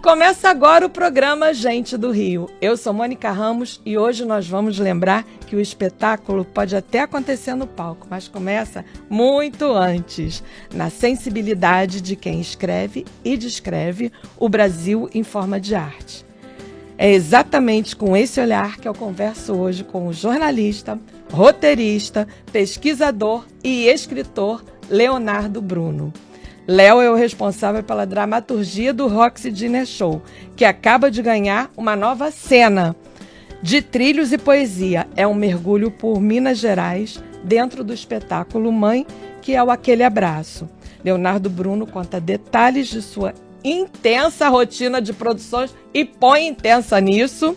começa agora o programa Gente do Rio. Eu sou Mônica Ramos e hoje nós vamos lembrar que o espetáculo pode até acontecer no palco, mas começa muito antes, na sensibilidade de quem escreve e descreve o Brasil em forma de arte. É exatamente com esse olhar que eu converso hoje com o jornalista, roteirista, pesquisador e escritor Leonardo Bruno. Léo é o responsável pela dramaturgia do Roxy Dinner Show, que acaba de ganhar uma nova cena. De trilhos e poesia, é um mergulho por Minas Gerais dentro do espetáculo Mãe, que é o Aquele Abraço. Leonardo Bruno conta detalhes de sua intensa rotina de produções e põe intensa nisso,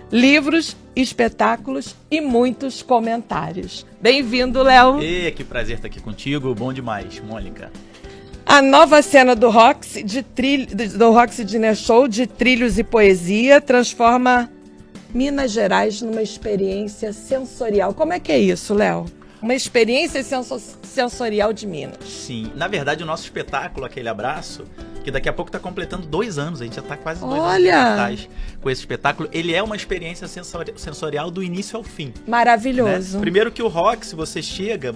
livros, espetáculos e muitos comentários. Bem-vindo, Léo. Que prazer estar aqui contigo, bom demais, Mônica. A nova cena do Roxy Dinner Show de trilhos e poesia transforma Minas Gerais numa experiência sensorial. Como é que é isso, Léo? Uma experiência sensorial de Minas. Sim, na verdade o nosso espetáculo, Aquele Abraço, que daqui a pouco está completando 2 anos, a gente já está quase 2 anos atrás com esse espetáculo, ele é uma experiência sensorial do início ao fim. Maravilhoso. Né? Primeiro que o Roxy, você chega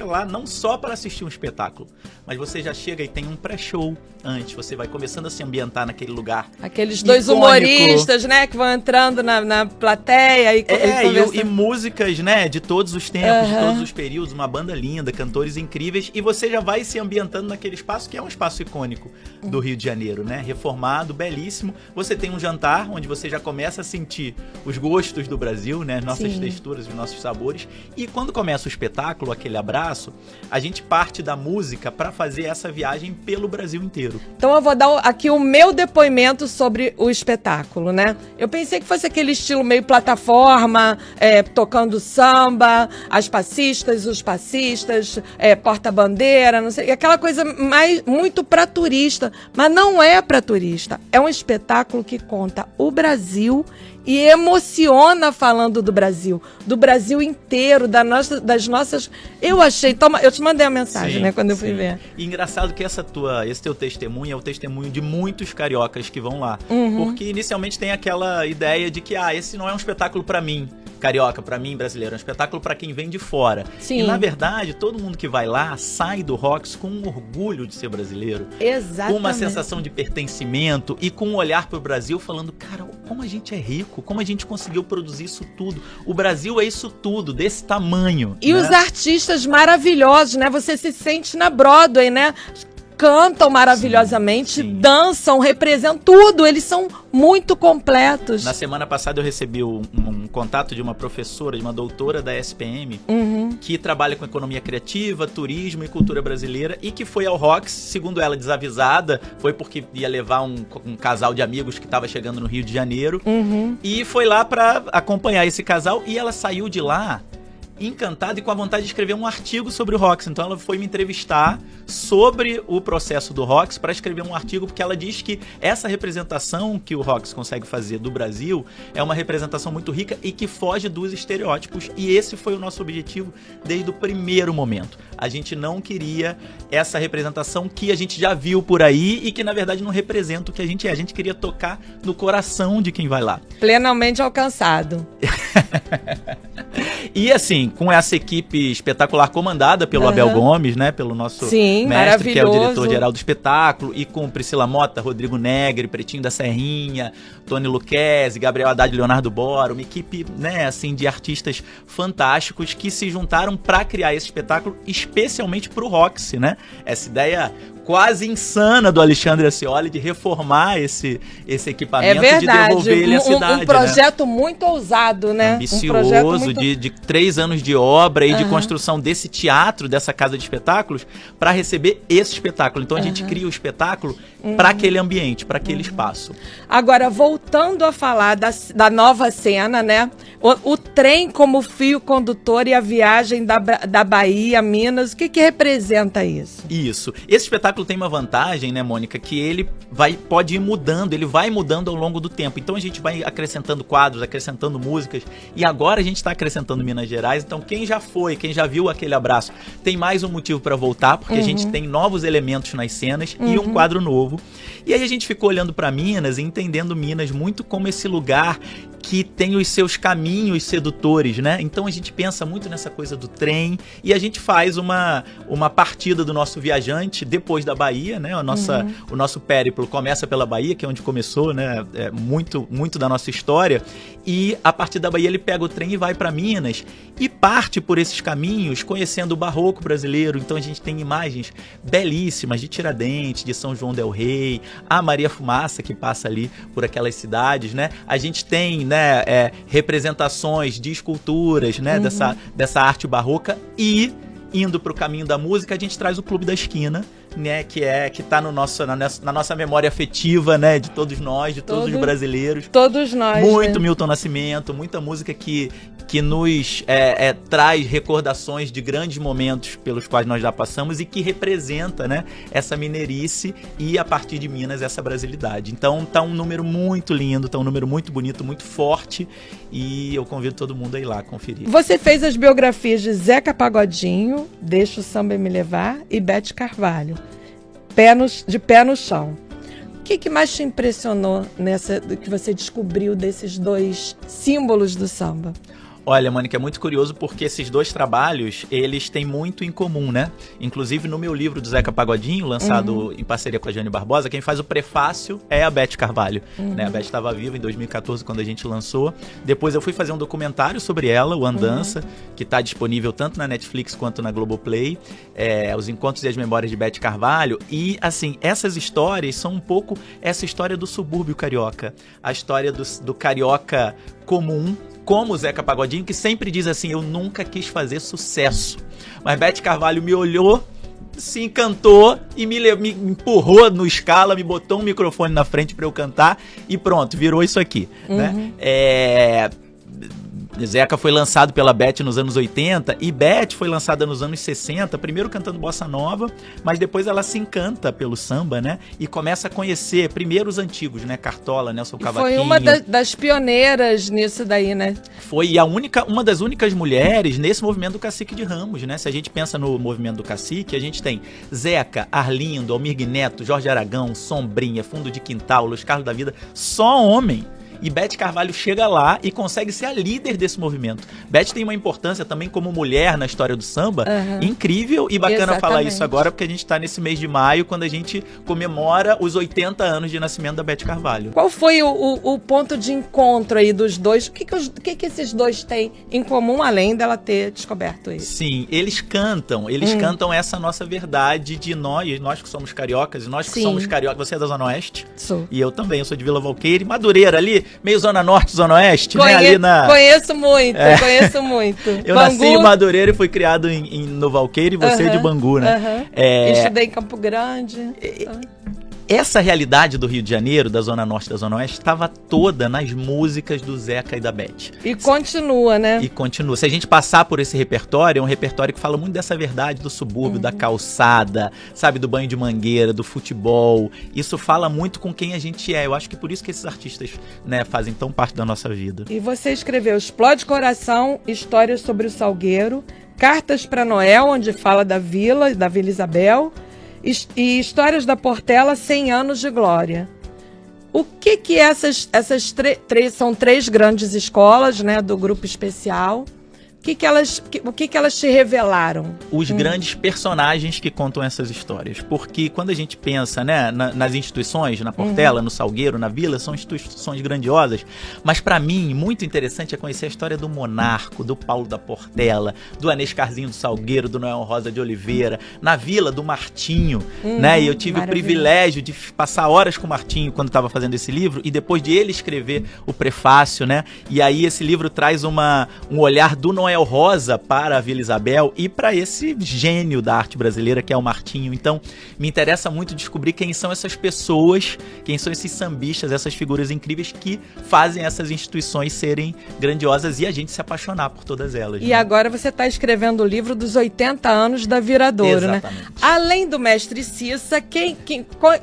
lá não só para assistir um espetáculo, mas você já chega e tem um pré-show antes, você vai começando a se ambientar naquele lugar. Aqueles dois humoristas, né, que vão entrando na plateia e músicas, né, de todos os tempos, de todos os períodos, uma banda linda, cantores incríveis, e você já vai se ambientando naquele espaço que é um espaço icônico do Rio de Janeiro, né? Reformado, belíssimo. Você tem um jantar onde você já começa a sentir os gostos do Brasil, né? Nossas texturas, os nossos sabores. E quando começa o espetáculo, Aquele Abraço, a gente parte da música para fazer essa viagem pelo Brasil inteiro. Então eu vou dar aqui o meu depoimento sobre o espetáculo, né? Eu pensei que fosse aquele estilo meio plataforma, tocando samba, as passistas, os passistas, porta-bandeira, não sei, aquela coisa muito pra turista. Mas não é para turista, é um espetáculo que conta o Brasil e emociona falando do Brasil inteiro, das nossas... Eu achei... eu te mandei a mensagem, né, quando eu fui ver. E engraçado que esse teu testemunho é o testemunho de muitos cariocas que vão lá. Porque inicialmente tem aquela ideia de que, esse não é um espetáculo para mim, carioca, pra mim, brasileiro, é um espetáculo pra quem vem de fora. Sim. E, na verdade, todo mundo que vai lá sai do Roxy com um orgulho de ser brasileiro. Exatamente. Com uma sensação de pertencimento e com um olhar pro Brasil falando, cara, como a gente é rico, como a gente conseguiu produzir isso tudo. O Brasil é isso tudo, desse tamanho. E os artistas maravilhosos, né? Você se sente na Broadway, né? Cantam maravilhosamente, dançam, representam tudo, eles são muito completos. Na semana passada eu recebi um contato de uma professora, de uma doutora da SPM, que trabalha com economia criativa, turismo e cultura brasileira, e que foi ao Roxy, segundo ela, desavisada, foi porque ia levar um casal de amigos que estava chegando no Rio de Janeiro, e foi lá para acompanhar esse casal, e ela saiu de lá encantada e com a vontade de escrever um artigo sobre o Roxy. Então ela foi me entrevistar sobre o processo do Roxy para escrever um artigo, porque ela diz que essa representação que o Roxy consegue fazer do Brasil é uma representação muito rica e que foge dos estereótipos, e esse foi o nosso objetivo desde o primeiro momento. A gente não queria essa representação que a gente já viu por aí e que na verdade não representa o que a gente é. A gente queria tocar no coração de quem vai lá. Plenamente alcançado. E assim, com essa equipe espetacular comandada pelo Abel Gomes, né, pelo nosso mestre, que é o diretor-geral do espetáculo, e com Priscila Mota, Rodrigo Negri, Pretinho da Serrinha, Tony Luquezzi, Gabriel Haddad e Leonardo Bora, uma equipe, né, assim, de artistas fantásticos que se juntaram para criar esse espetáculo especialmente pro Roxy, né? Essa ideia quase insana do Alexandre Ascioli de reformar esse equipamento, de devolver ele à cidade. Um projeto muito ousado, né? Ambicioso, de 3 anos de obra e de construção desse teatro, dessa casa de espetáculos, para receber esse espetáculo. Então a gente cria o espetáculo para aquele ambiente, para aquele espaço. Agora, voltando a falar da nova cena, né? O trem como fio condutor e a viagem da Bahia a Minas, o que representa isso? Isso. Esse espetáculo espetáculo tem uma vantagem, né, Mônica, que ele pode ir mudando, ele vai mudando ao longo do tempo. Então a gente vai acrescentando quadros, acrescentando músicas, e agora a gente está acrescentando Minas Gerais. Então quem já foi, quem já viu aquele abraço, tem mais um motivo para voltar, porque a gente tem novos elementos nas cenas e um quadro novo. E aí a gente ficou olhando para Minas e entendendo Minas muito como esse lugar que tem os seus caminhos sedutores, né? Então a gente pensa muito nessa coisa do trem e a gente faz uma partida do nosso viajante depois da Bahia, né? O nosso périplo começa pela Bahia, que é onde começou, né? Muito da nossa história. E a partir da Bahia ele pega o trem e vai para Minas e parte por esses caminhos conhecendo o barroco brasileiro. Então a gente tem imagens belíssimas de Tiradentes, de São João del Rei, a Maria Fumaça que passa ali por aquelas cidades, né? A gente tem, né, representações de esculturas, né, dessa arte barroca, e indo para o caminho da música a gente traz o Clube da Esquina, né, que tá na nossa memória afetiva, né, de todos nós, de todos os brasileiros. Todos nós. Muito, né? Milton Nascimento, muita música que nos traz recordações de grandes momentos pelos quais nós já passamos e que representa, né, essa mineirice e, a partir de Minas, essa brasilidade. Então tá um número muito lindo, tá um número muito bonito, muito forte, e eu convido todo mundo a ir lá conferir. Você fez as biografias de Zeca Pagodinho, Deixa o Samba Me Levar, e Bete Carvalho, de pé no chão. O que mais te impressionou que você descobriu desses dois símbolos do samba? Olha, Mônica, é muito curioso porque esses dois trabalhos, eles têm muito em comum, né? Inclusive, no meu livro do Zeca Pagodinho, lançado em parceria com a Jane Barbosa, quem faz o prefácio é a Bete Carvalho. Né? A Bete estava viva em 2014, quando a gente lançou. Depois eu fui fazer um documentário sobre ela, o Andança, que está disponível tanto na Netflix quanto na Globoplay. Os Encontros e as Memórias de Bete Carvalho. E, assim, essas histórias são um pouco essa história do subúrbio carioca. A história do carioca comum, como o Zeca Pagodinho, que sempre diz assim: eu nunca quis fazer sucesso. Mas Bete Carvalho me olhou, se encantou e me empurrou no Scala, me botou um microfone na frente para eu cantar e pronto, virou isso aqui. Né? Zeca foi lançado pela Bete nos anos 80 e Bete foi lançada nos anos 60, primeiro cantando bossa nova, mas depois ela se encanta pelo samba, né? E começa a conhecer primeiro os antigos, né? Cartola, Nelson Cavaquinho. Foi uma das pioneiras nisso daí, né? Foi uma das únicas mulheres nesse movimento do Cacique de Ramos, né? Se a gente pensa no movimento do Cacique, a gente tem Zeca, Arlindo, Almir Neto, Jorge Aragão, Sombrinha, Fundo de Quintal, Luiz Carlos da Vida, só homem. E Bete Carvalho chega lá e consegue ser a líder desse movimento. Bete tem uma importância também como mulher na história do samba, incrível, e bacana falar isso agora, porque a gente está nesse mês de maio, quando a gente comemora os 80 anos de nascimento da Bete Carvalho. Qual foi o ponto de encontro aí dos dois? O que esses dois têm em comum, além dela ter descoberto isso? Sim, eles cantam essa nossa verdade de nós que somos cariocas, e nós que somos cariocas. Você é da Zona Oeste? Sou. E eu também, eu sou de Vila Valqueire, Madureira ali, meio Zona Norte, Zona Oeste, né? Ali Conheço muito, conheço muito. Eu nasci em Madureira e fui criado no Valqueire, e você é de Bangu, né? Estudei em Campo Grande. Essa realidade do Rio de Janeiro, da Zona Norte e da Zona Oeste, estava toda nas músicas do Zeca e da Bete. E continua, né? E continua. Se a gente passar por esse repertório, é um repertório que fala muito dessa verdade do subúrbio, da calçada, sabe, do banho de mangueira, do futebol. Isso fala muito com quem a gente é. Eu acho que por isso que esses artistas, né, fazem tão parte da nossa vida. E você escreveu Explode Coração, Histórias sobre o Salgueiro, Cartas para Noel, onde fala da Vila Isabel, e Histórias da Portela, 100 anos de glória. O que essas são três grandes escolas, né, do grupo especial? O que elas te revelaram? Os grandes personagens que contam essas histórias. Porque quando a gente pensa, né, nas instituições, na Portela, no Salgueiro, na Vila, são instituições grandiosas. Mas para mim, muito interessante é conhecer a história do Monarco, do Paulo da Portela, do Anescarzinho do Salgueiro, do Noel Rosa de Oliveira, na Vila do Martinho, né? E eu tive o privilégio de passar horas com o Martinho quando estava fazendo esse livro, e depois de ele escrever o prefácio, né? E aí esse livro traz um olhar do Noel Noel Rosa para a Vila Isabel e para esse gênio da arte brasileira que é o Martinho. Então, me interessa muito descobrir quem são essas pessoas, quem são esses sambistas, essas figuras incríveis que fazem essas instituições serem grandiosas e a gente se apaixonar por todas elas. E né? agora você está escrevendo o livro dos 80 anos da Viradouro, Exatamente. né? Além do Mestre Cissa,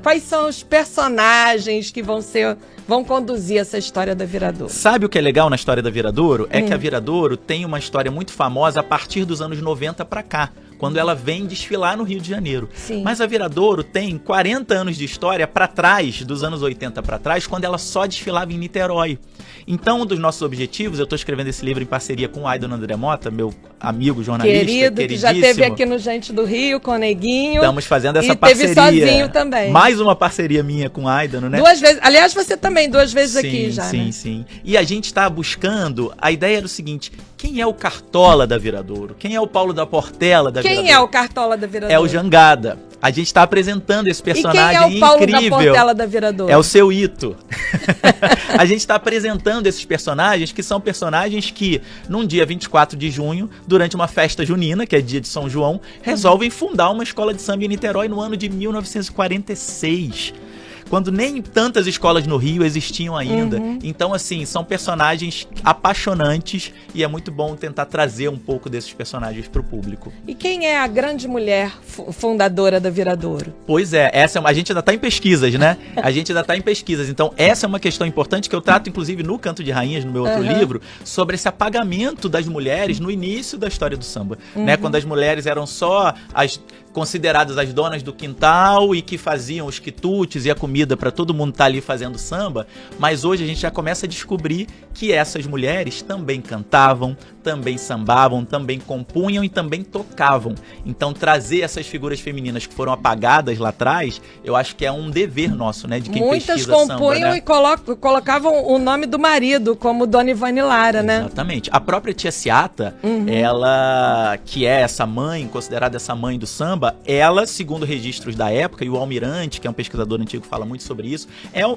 quais são os personagens que vão conduzir essa história da Viradouro? Sabe o que é legal na história da Viradouro? É que a Viradouro tem uma história muito famosa a partir dos anos 90 para cá, quando ela vem desfilar no Rio de Janeiro. Sim. Mas a Viradouro tem 40 anos de história para trás, dos anos 80 para trás, quando ela só desfilava em Niterói. Então, um dos nossos objetivos, eu estou escrevendo esse livro em parceria com o Aidon André Mota, meu amigo jornalista, querido, que já esteve aqui no Gente do Rio, com o Neguinho. Estamos fazendo essa parceria. E teve sozinho também. também. Mais uma parceria minha com o Aidon, né? 2 vezes. Aliás, você também, 2 vezes aqui já, Sim, né? sim. E a gente está buscando, a ideia era o seguinte, quem é o Cartola da Viradouro? Quem é o Paulo da Portela da Viradouro? Quem é o Cartola da Viradouro? É o Jangada. A gente está apresentando esse personagem incrível. E quem é o Paulo da Portela da Viradouro? É o Seu Ito. A gente está apresentando esses personagens que são personagens que, num dia 24 de junho, durante uma festa junina, que é dia de São João, resolvem fundar uma escola de samba em Niterói no ano de 1946. Quando nem tantas escolas no Rio existiam ainda. Então, assim, são personagens apaixonantes e é muito bom tentar trazer um pouco desses personagens para o público. E quem é a grande mulher fundadora da Viradouro? Pois é, a gente ainda está em pesquisas, né? A gente ainda está em pesquisas. Então, essa é uma questão importante que eu trato, inclusive, no Canto de Rainhas, no meu outro livro, sobre esse apagamento das mulheres no início da história do samba. Né? Quando as mulheres eram só as consideradas as donas do quintal e que faziam os quitutes e a comida para todo mundo estar ali fazendo samba, mas hoje a gente já começa a descobrir que essas mulheres também cantavam, também sambavam, também compunham e também tocavam. Então trazer essas figuras femininas que foram apagadas lá atrás, eu acho que é um dever nosso, né, de quem muitas pesquisa compunham, samba, né? E colocavam o nome do marido, como Dona Ivane Lara, né? Exatamente. A própria Tia Seata, ela, que é essa mãe, considerada essa mãe do samba, ela, segundo registros da época, e o Almirante, que é um pesquisador antigo que fala muito sobre isso,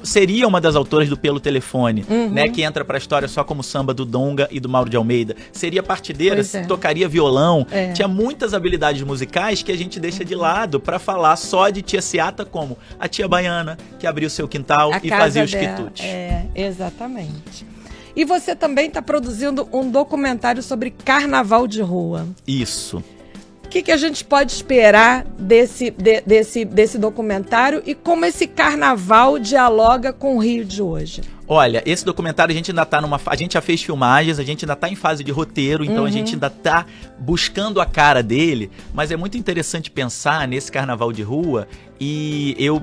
seria uma das autoras do Pelo Telefone, né, que entra pra história só como samba do Donga e do Mauro de Almeida. Seria partideira, tocaria violão, tinha muitas habilidades musicais que a gente deixa de lado pra falar só de Tia Seata como a tia baiana, que abriu seu quintal e fazia os quitutes. Exatamente. E você também está produzindo um documentário sobre carnaval de rua. Isso. O que a gente pode esperar desse documentário e como esse carnaval dialoga com o Rio de hoje? Olha, esse documentário a gente ainda tá a gente já fez filmagens, a gente ainda tá em fase de roteiro, então a gente ainda tá buscando a cara dele, mas é muito interessante pensar nesse carnaval de rua. E eu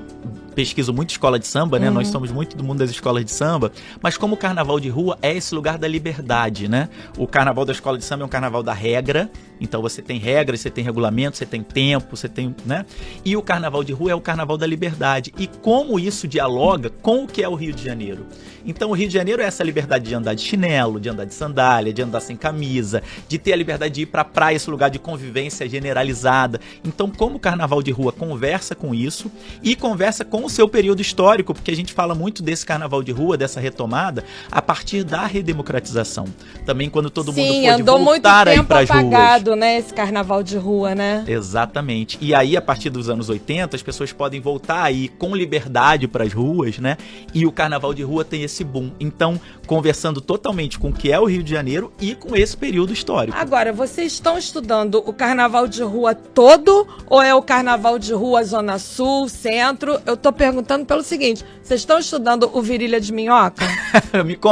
pesquiso muito escola de samba, né? Nós somos muito do mundo das escolas de samba, mas como o carnaval de rua é esse lugar da liberdade, né? O carnaval da escola de samba é um carnaval da regra, então você tem regras, você tem regulamento, você tem tempo, você tem, né? E o carnaval de rua é o carnaval da liberdade. E como isso dialoga com o que é o Rio de Janeiro? Então o Rio de Janeiro é essa liberdade de andar de chinelo, de andar de sandália, de andar sem camisa, de ter a liberdade de ir pra praia, esse lugar de convivência generalizada. Então como o carnaval de rua conversa com isso e conversa com o seu período histórico, porque a gente fala muito desse carnaval de rua, dessa retomada, a partir da redemocratização. Também quando todo mundo pôde voltar a ir para as ruas. Apagado, né, esse carnaval de rua, né? Exatamente. E aí, a partir dos anos 80, as pessoas podem voltar a ir com liberdade para as ruas, né? E o carnaval de rua tem esse boom. Então, conversando totalmente com o que é o Rio de Janeiro e com esse período histórico. Agora, vocês estão estudando o carnaval de rua todo ou é o carnaval de rua Zona Sul, Centro? Eu tô perguntando pelo seguinte, vocês estão estudando o Virilha de Minhoca?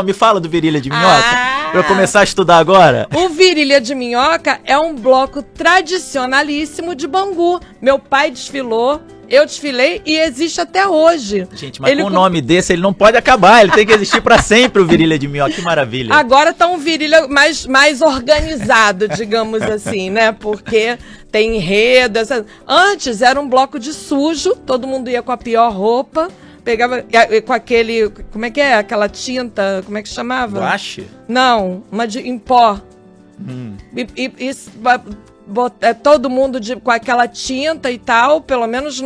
Me fala do Virilha de Minhoca. Pra eu começar a estudar agora. O Virilha de Minhoca é um bloco tradicionalíssimo de Bangu. Meu pai desfilou, eu desfilei e existe até hoje. Gente, mas com um nome desse ele não pode acabar, ele tem que existir pra sempre, o Virilha de Minhoca, que maravilha. Agora tá um Virilha mais organizado, digamos assim, né? Porque tem enredo. Antes era um bloco de sujo, todo mundo ia com a pior roupa. Pegava com aquele, como é que é? Aquela tinta, como é que chamava? Guache? Não, uma em pó. Todo mundo com aquela tinta e tal, pelo menos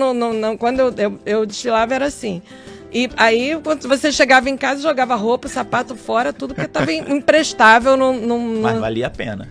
quando eu desfilava era assim. E aí, quando você chegava em casa, jogava roupa, sapato fora, tudo que estava imprestável. Mas valia a pena.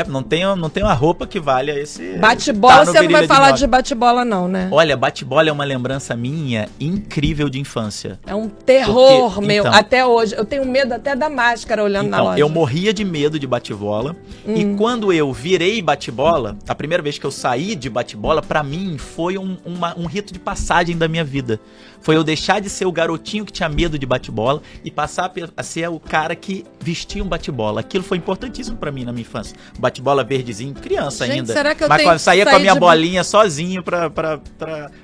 Não tem uma roupa que valha esse... Bate-bola, você não vai falar de bate-bola não, né? Olha, bate-bola é uma lembrança minha incrível de infância. É um terror meu, até hoje. Eu tenho medo até da máscara olhando na loja. Eu morria de medo de bate-bola. E quando eu virei bate-bola, a primeira vez que eu saí de bate-bola, pra mim, foi um rito de passagem da minha vida. Foi eu deixar de ser o garotinho que tinha medo de bate-bola e passar a ser o cara que vestia um bate-bola. Aquilo foi importantíssimo pra mim na minha infância. Bate-bola verdezinho, criança ainda. Será que eu Mas saía com a minha bolinha sozinho pra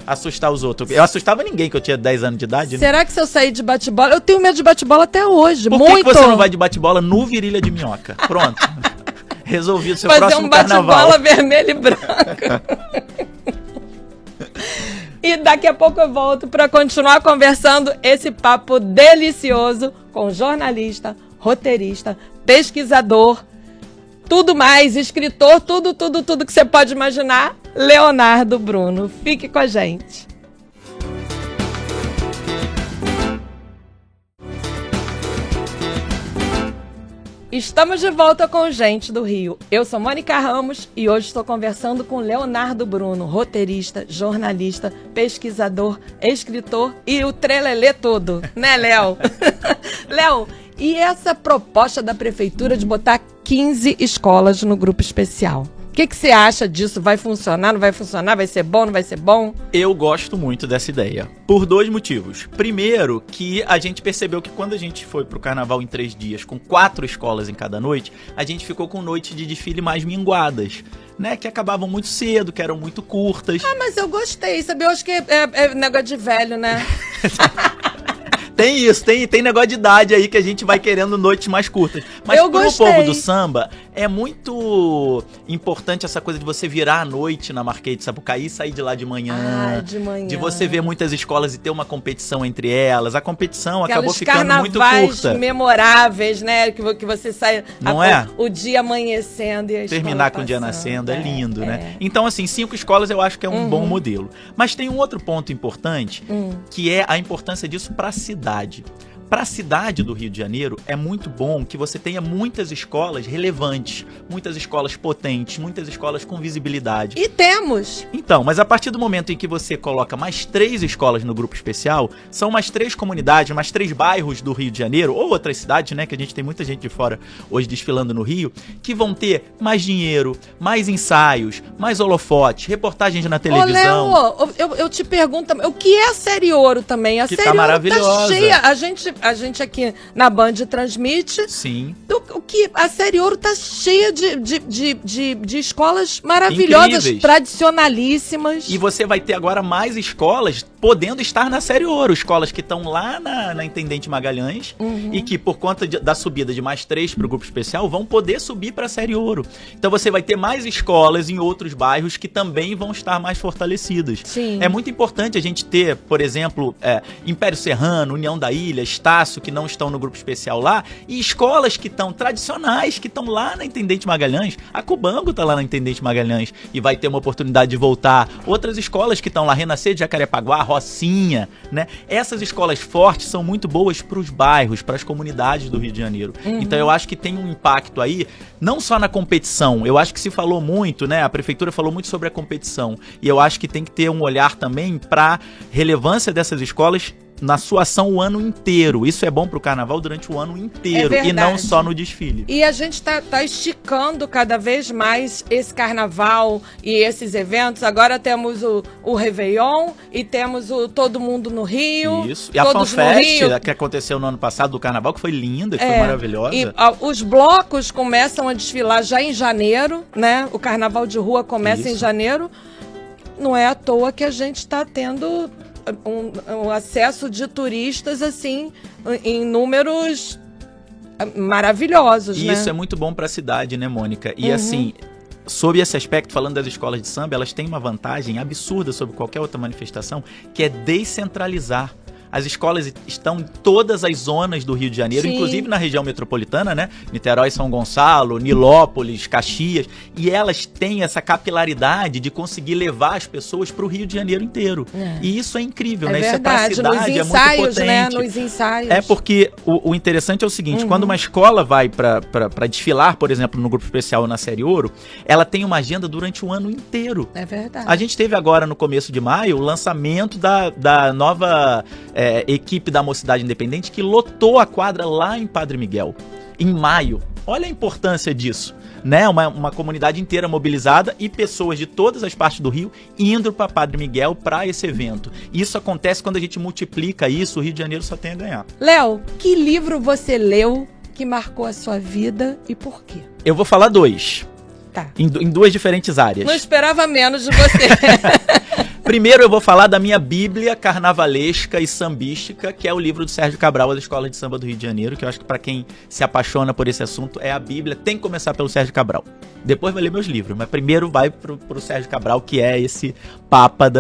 assustar os outros. Eu assustava ninguém, que eu tinha 10 anos de idade. Será que se eu sair de bate-bola... Eu tenho medo de bate-bola até hoje, Por que você não vai de bate-bola no Virilha de Minhoca? Pronto. Resolvido seu próximo carnaval. Fazer um bate-bola vermelho e branco. E daqui a pouco eu volto para continuar conversando esse papo delicioso com jornalista, roteirista, pesquisador, tudo mais, escritor, tudo que você pode imaginar, Leonardo Bruno. Fique com a gente. Estamos de volta com Gente do Rio. Eu sou Mônica Ramos e hoje estou conversando com Leonardo Bruno, roteirista, jornalista, pesquisador, escritor e o trelelê todo, né, Léo? Léo, e essa proposta da prefeitura de botar 15 escolas no grupo especial? O que você acha disso? Vai funcionar, não vai funcionar? Vai ser bom, não vai ser bom? Eu gosto muito dessa ideia, por 2 motivos. Primeiro, que a gente percebeu que quando a gente foi pro carnaval em 3 dias, com 4 escolas em cada noite, a gente ficou com noites de desfile mais minguadas, né? Que acabavam muito cedo, que eram muito curtas. Ah, mas eu gostei, sabe? Eu acho que é negócio de velho, né? Tem isso, tem negócio de idade aí que a gente vai querendo noites mais curtas. Mas pro povo do samba, é muito importante essa coisa de você virar à noite na Marquês de Sapucaí e sair de lá de manhã. Ah, de manhã. De você ver muitas escolas e ter uma competição entre elas. A competição acabou ficando muito curta. Carnavais memoráveis, né? Que você sai o dia amanhecendo e a terminar com o dia nascendo, é lindo, né? Então, assim, 5 escolas eu acho que é um bom modelo. Mas tem um outro ponto importante, que é a importância disso para a cidade. Para a cidade do Rio de Janeiro, é muito bom que você tenha muitas escolas relevantes, muitas escolas potentes, muitas escolas com visibilidade. E temos! Então, mas a partir do momento em que você coloca mais 3 escolas no grupo especial, são mais 3 comunidades, mais 3 bairros do Rio de Janeiro, ou outras cidades, né, que a gente tem muita gente de fora hoje desfilando no Rio, que vão ter mais dinheiro, mais ensaios, mais holofotes, reportagens na televisão. Ô, Léo, eu te pergunto, o que é a Série Ouro também? A que Série tá maravilhosa. Tá cheia, a gente aqui na Band transmite. Sim. O que a Série Ouro tá cheia de escolas maravilhosas, incríveis, tradicionalíssimas. E você vai ter agora mais escolas podendo estar na Série Ouro. Escolas que estão lá na Intendente Magalhães e que, por conta da subida de mais 3 para o grupo especial, vão poder subir para a Série Ouro. Então você vai ter mais escolas em outros bairros que também vão estar mais fortalecidas. Sim. É muito importante a gente ter, por exemplo, Império Serrano, União da Ilha, Estácio, que não estão no grupo especial lá, e escolas que estão tradicionais, que estão lá na Intendente Magalhães. A Cubango está lá na Intendente Magalhães e vai ter uma oportunidade de voltar. Outras escolas que estão lá, Renascer de Jacarepaguá, Rocinha, né? Essas escolas fortes são muito boas para os bairros, para as comunidades do Rio de Janeiro. Então eu acho que tem um impacto aí, não só na competição. Eu acho que se falou muito, né? A prefeitura falou muito sobre a competição. E eu acho que tem que ter um olhar também para a relevância dessas escolas na sua ação o ano inteiro. Isso é bom pro carnaval durante o ano inteiro e não só no desfile. E a gente tá esticando cada vez mais esse carnaval e esses eventos. Agora temos o Réveillon e temos o Todo Mundo no Rio. Isso. E a FanFest que aconteceu no ano passado do carnaval, que foi linda, que foi maravilhosa. E os blocos começam a desfilar já em janeiro, né? O carnaval de rua começa em janeiro. Não é à toa que a gente tá tendo um acesso de turistas, assim, em números maravilhosos, e né? Isso é muito bom para a cidade, né, Mônica? E assim, sob esse aspecto, falando das escolas de samba, elas têm uma vantagem absurda sobre qualquer outra manifestação, que é descentralizar As escolas estão em todas as zonas do Rio de Janeiro, Sim. inclusive na região metropolitana, né? Niterói, São Gonçalo, Nilópolis, Caxias. E elas têm essa capilaridade de conseguir levar as pessoas para o Rio de Janeiro inteiro. E isso é incrível, né? Verdade. Isso é pra cidade, nos ensaios, é muito potente. né? Nos ensaios. É porque o interessante é o seguinte, quando uma escola vai para desfilar, por exemplo, no Grupo Especial ou na Série Ouro, ela tem uma agenda durante o ano inteiro. É verdade. A gente teve agora, no começo de maio, o lançamento da nova equipe da Mocidade Independente, que lotou a quadra lá em Padre Miguel, em maio. Olha a importância disso, né? Uma comunidade inteira mobilizada e pessoas de todas as partes do Rio indo para Padre Miguel para esse evento. Isso acontece quando a gente multiplica isso, o Rio de Janeiro só tem a ganhar. Léo, que livro você leu que marcou a sua vida e por quê? Eu vou falar 2. Tá. Em 2 diferentes áreas. Não esperava menos de você. Primeiro eu vou falar da minha Bíblia carnavalesca e sambística, que é o livro do Sérgio Cabral, da Escola de Samba do Rio de Janeiro, que eu acho que para quem se apaixona por esse assunto é a Bíblia. Tem que começar pelo Sérgio Cabral. Depois vai ler meus livros, mas primeiro vai pro Sérgio Cabral, que é esse papa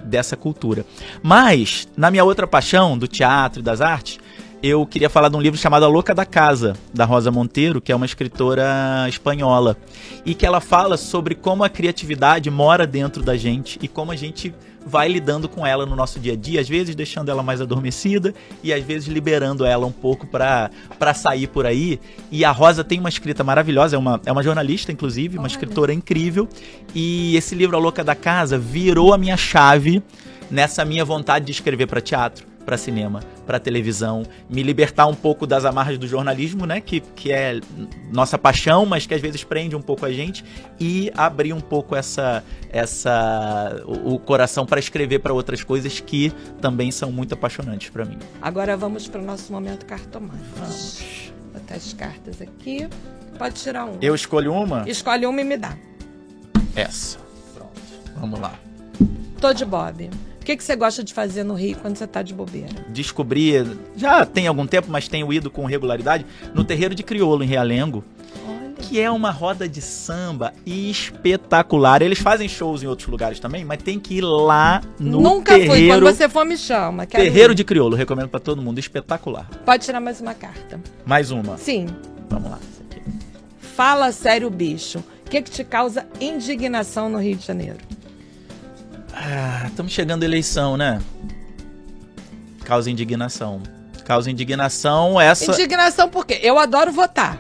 dessa cultura. Mas, na minha outra paixão, do teatro e das artes, eu queria falar de um livro chamado A Louca da Casa, da Rosa Monteiro, que é uma escritora espanhola, e que ela fala sobre como a criatividade mora dentro da gente e como a gente vai lidando com ela no nosso dia a dia, às vezes deixando ela mais adormecida e às vezes liberando ela um pouco para sair por aí. E a Rosa tem uma escrita maravilhosa, é uma jornalista, inclusive, uma escritora incrível, e esse livro A Louca da Casa virou a minha chave nessa minha vontade de escrever para teatro, para cinema, para televisão, me libertar um pouco das amarras do jornalismo, né, que é nossa paixão, mas que às vezes prende um pouco a gente, e abrir um pouco o coração para escrever para outras coisas que também são muito apaixonantes para mim. Agora vamos para o nosso momento cartomante. Vamos. Vou botar as cartas aqui. Pode tirar uma. Eu escolho uma? Escolhe uma e me dá. Essa. Pronto. Vamos lá. Tô de Bob. O que você gosta de fazer no Rio quando você tá de bobeira? Descobri, já tem algum tempo, mas tenho ido com regularidade, no Terreiro de Crioulo, em Realengo. Olha. Que é uma roda de samba espetacular. Eles fazem shows em outros lugares também, mas tem que ir lá no Nunca terreiro. fui. Quando você for, me chama. Quero Terreiro ir. de Crioulo, recomendo pra todo mundo. Espetacular. Pode tirar mais uma carta. Mais uma. Sim. Vamos lá. Essa aqui. Fala sério, bicho. O que te causa indignação no Rio de Janeiro? Estamos chegando à eleição, né? Causa indignação. Causa indignação essa... Indignação por quê? Eu adoro votar.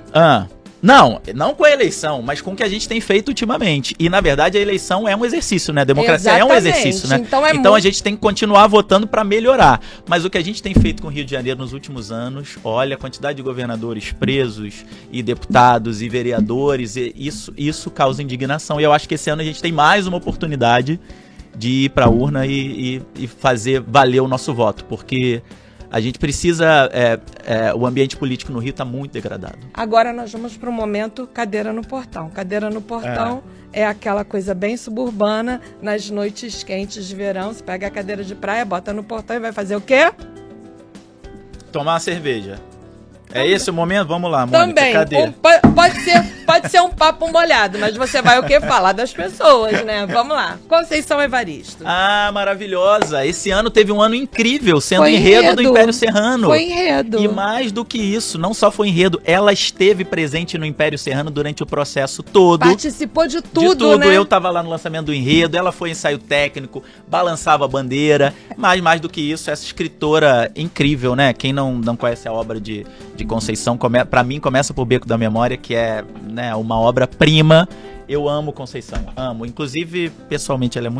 Não com a eleição, mas com o que a gente tem feito ultimamente. E, na verdade, a eleição é um exercício, né? A democracia é um exercício, né? Então a gente tem que continuar votando para melhorar. Mas o que a gente tem feito com o Rio de Janeiro nos últimos anos, olha, a quantidade de governadores presos, e deputados, e vereadores, isso causa indignação. E eu acho que esse ano a gente tem mais uma oportunidade de ir para a urna e fazer valer o nosso voto, porque a gente precisa... o ambiente político no Rio está muito degradado. Agora nós vamos para o momento cadeira no portão. Cadeira no portão é aquela coisa bem suburbana, nas noites quentes de verão, você pega a cadeira de praia, bota no portão e vai fazer o quê? Tomar uma cerveja. É esse o momento? Vamos lá, Mônica, também, cadê? Pode ser um papo molhado, mas você vai o quê? Falar das pessoas, né? Vamos lá. Conceição Evaristo. Maravilhosa. Esse ano teve um ano incrível, sendo enredo do Império Serrano. Foi enredo. E mais do que isso, não só foi enredo, ela esteve presente no Império Serrano durante o processo todo. Participou de tudo, né? Eu tava lá no lançamento do enredo, ela foi ensaio técnico, balançava a bandeira. Mas mais do que isso, essa escritora incrível, né? Quem não conhece a obra de Conceição, pra mim começa por Beco da Memória, que é, né, uma obra-prima. Eu amo Conceição, amo. Inclusive, pessoalmente, ela é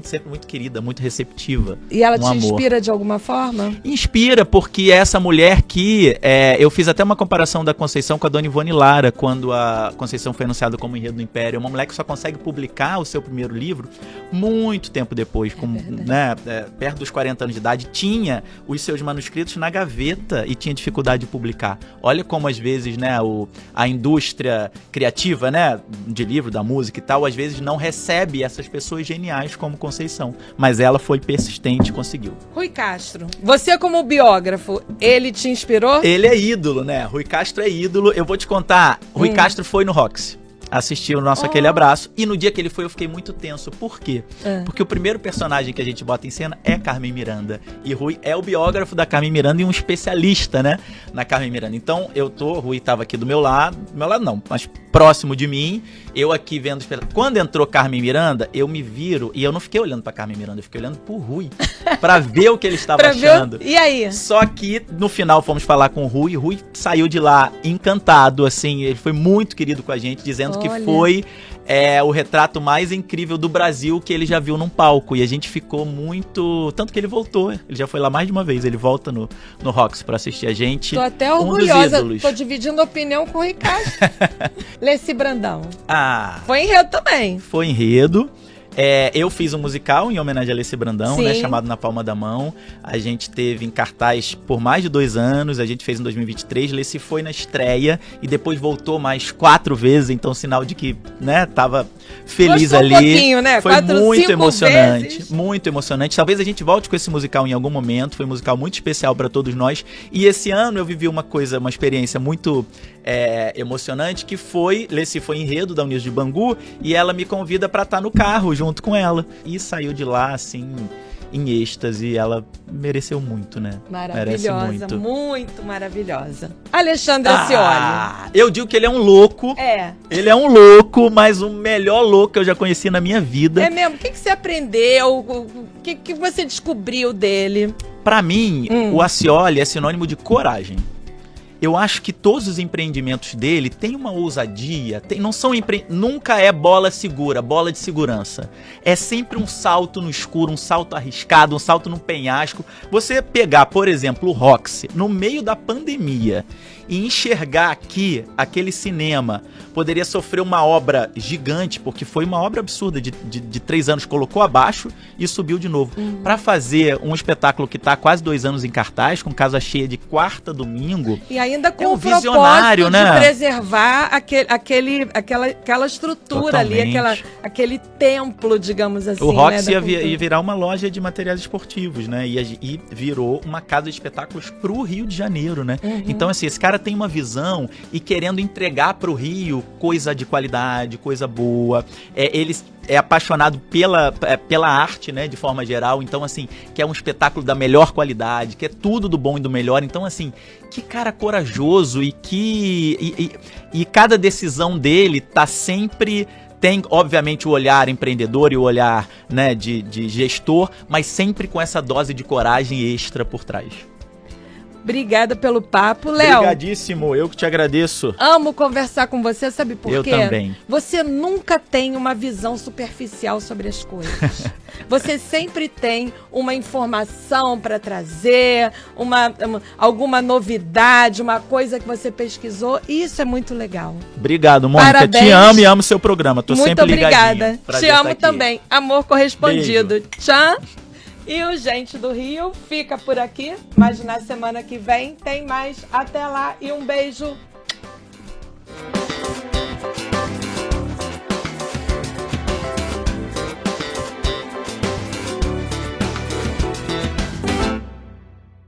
sempre muito querida, muito receptiva. E ela te inspira de alguma forma? Inspira, porque é essa mulher que... eu fiz até uma comparação da Conceição com a Dona Ivone Lara, quando a Conceição foi anunciada como enredo do Império. É uma mulher que só consegue publicar o seu primeiro livro muito tempo depois, perto dos 40 anos de idade. Tinha os seus manuscritos na gaveta e tinha dificuldade de publicar. Olha como, às vezes, né, a indústria criativa, né, de livro, da música e tal, às vezes não recebe essas pessoas geniais como Conceição. Mas ela foi persistente e conseguiu. Rui Castro, você como biógrafo, ele te inspirou? Ele é ídolo, né? Rui Castro é ídolo. Eu vou te contar, Rui Castro foi no Roxy. assistir o nosso Aquele Abraço. E no dia que ele foi, eu fiquei muito tenso. Por quê? Porque o primeiro personagem que a gente bota em cena é Carmen Miranda. E Rui é o biógrafo da Carmen Miranda e um especialista, né, na Carmen Miranda. Então, o Rui tava aqui do meu lado não, mas próximo de mim, eu aqui vendo o espetáculo. Quando entrou Carmen Miranda, eu me viro, e eu não fiquei olhando pra Carmen Miranda, eu fiquei olhando pro Rui, pra ver o que ele estava achando. E aí? Só que, no final, fomos falar com o Rui saiu de lá encantado, assim, ele foi muito querido com a gente, dizendo que foi o retrato mais incrível do Brasil que ele já viu num palco, e a gente ficou muito... Tanto que ele voltou, ele já foi lá mais de uma vez, ele volta no Rox pra assistir a gente. Tô até orgulhosa, tô dividindo opinião com o Ricardo. Leci Brandão. Foi enredo também. Foi enredo. Eu fiz um musical em homenagem a Leci Brandão, né, chamado Na Palma da Mão. A gente teve em cartaz por mais de 2 anos, a gente fez em 2023. Leci foi na estreia e depois voltou mais 4 vezes, então sinal de que, né, tava feliz. Gostou ali. Um pouquinho, né? Foi 4, muito 5 emocionante, vezes. Muito emocionante. Talvez a gente volte com esse musical em algum momento. Foi um musical muito especial para todos nós. E esse ano eu vivi uma experiência muito emocionante, que foi, Leci foi enredo da Unidos de Bangu, e ela me convida para estar no carro junto com ela. E saiu de lá, assim, em êxtase. Ela mereceu muito, né? Maravilhosa, muito maravilhosa. Alexandre Acioli. Eu digo que ele é um louco. Ele é um louco, mas o melhor louco que eu já conheci na minha vida. É mesmo? O que você aprendeu? O que você descobriu dele? Pra mim, o Acioli é sinônimo de coragem. Eu acho que todos os empreendimentos dele têm uma ousadia, nunca é bola segura, bola de segurança. É sempre um salto no escuro, um salto arriscado, um salto no penhasco. Você pegar, por exemplo, o Roxy, no meio da pandemia, e enxergar aqui, aquele cinema, poderia sofrer uma obra gigante, porque foi uma obra absurda, de 3 anos, colocou abaixo e subiu de novo. Pra fazer um espetáculo que tá há quase 2 anos em cartaz, com casa cheia de quarta a domingo. E ainda com o propósito de preservar aquela estrutura. Totalmente. Ali, aquele templo, digamos assim. O Roxy ia virar uma loja de materiais esportivos, né? E virou uma casa de espetáculos pro Rio de Janeiro, né? Então, assim, esse cara tem uma visão e querendo entregar pro Rio coisa de qualidade, coisa boa. Ele é apaixonado pela arte, né, de forma geral. Então, assim, que é um espetáculo da melhor qualidade, que é tudo do bom e do melhor. Então, assim, que cara corajoso e cada decisão dele tá sempre... Tem, obviamente, o olhar empreendedor e o olhar, né, de gestor, mas sempre com essa dose de coragem extra por trás. Obrigada pelo papo, Léo. Obrigadíssimo, eu que te agradeço. Amo conversar com você, sabe por quê? Eu também. Você nunca tem uma visão superficial sobre as coisas. Você sempre tem uma informação para trazer, alguma novidade, uma coisa que você pesquisou, e isso é muito legal. Obrigado, Mônica. Parabéns. Te amo e amo seu programa. Tô muito sempre ligadinho. Muito obrigada. Te amo também. Amor correspondido. Beijo. Tchau. E o Gente do Rio fica por aqui, mas na semana que vem tem mais. Até lá e um beijo.